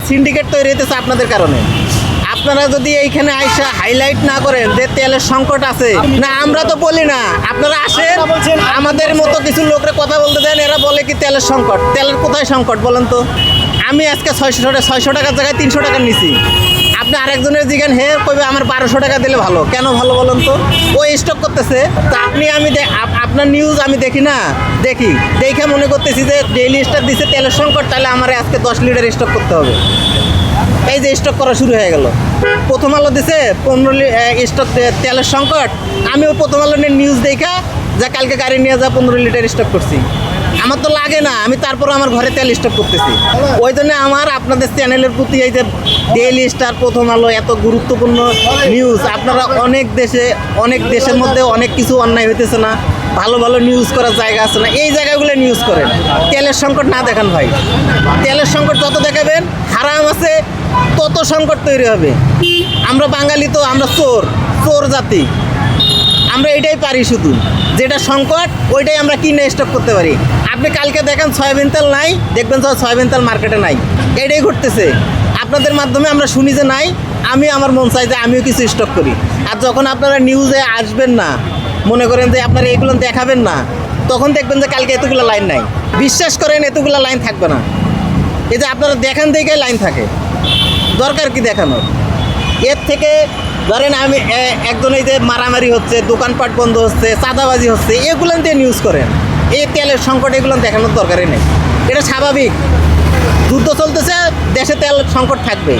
Syndicate তৈরি হইতেছে আপনাদের কারণে। আপনারা যদি এইখানে আইসা হাইলাইট না করেন যে তেলের সংকট আছে, না আমরা তো বলি না, আপনারা আসেন আমাদের মতো কিছু লোকরা কথা বলতে দেন, এরা বলে কি তেলের সংকট। তেলের কোথায় সংকট বলেন তো? আমি আজকে 600 টাকার জায়গায় 300 টাকা নিছি। আপনি আরেকজনের জিজ্ঞান হে কইবে আমার 1200 টাকা দিলে ভালো। কেন ভালো বলেন তো? ও স্টক করতেছে। তা আপনি আপনার নিউজ আমি দেখি না, দেখে মনে করতেছি যে ডেইলি স্টক দিছে তেলের সংকট, তাহলে আমার আজকে 10 লিটার স্টক করতে হবে। এই যে স্টক করা শুরু হয়ে গেল। প্রথম আলো দিছে 15 স্টক তেলের সংকট, আমিও প্রথম আলো নিউজ দেখা যা কালকে গাড়ি নিয়ে যা 15 লিটার স্টক করছি। আমার তো লাগে না, আমি তারপর আমার ঘরে তেল স্টক করতেছি। ওই জন্য আমার আপনাদের চ্যানেলের প্রতি এই যে ডেইলি স্টার, প্রথম আলো এত গুরুত্বপূর্ণ নিউজ, আপনারা অনেক দেশের মধ্যে অনেক কিছু অন্যায় হইতেছে না, ভালো ভালো নিউজ করার জায়গা আছে না, এই জায়গাগুলো নিউজ করেন। তেলের সংকট না দেখান ভাই। তেলের সংকট যত দেখাবেন হারাম আছে তত সংকট তৈরি হবে। আমরা বাঙালি তো আমরা চোর জাতি, আমরা এটাই পারি, শুধু যেটা সংকট ওইটাই আমরা কিনে স্টক করতে পারি। আপনি কালকে দেখেন সয়াবিন তেল নাই, দেখবেন সয়াবিন তেল মার্কেটে নাই, এটাই ঘটতেছে। আপনাদের মাধ্যমে আমরা শুনি যে নাই, আমার মন চাই যে আমিও কিছু স্টক করি। আর যখন আপনারা নিউজে আসবেন না, মনে করেন যে আপনারা এগুলো দেখাবেন না, তখন দেখবেন যে কালকে এতগুলো লাইন নাই। বিশ্বাস করেন এতগুলো লাইন থাকবে না। এই যে আপনারা দেখান দেখে লাইন থাকে, দরকার কি দেখানোর? এর থেকে ধরেন আমি একজন এই যে মারামারি হচ্ছে, দোকানপাট বন্ধ হচ্ছে, চাঁদাবাজি হচ্ছে, এগুলো দিয়ে নিউজ করেন। এই তেলের সংকট এগুলো দেখানোর দরকারই নেই। এটা স্বাভাবিক, যুদ্ধ চলতেছে, দেশে তেল সংকট থাকবে।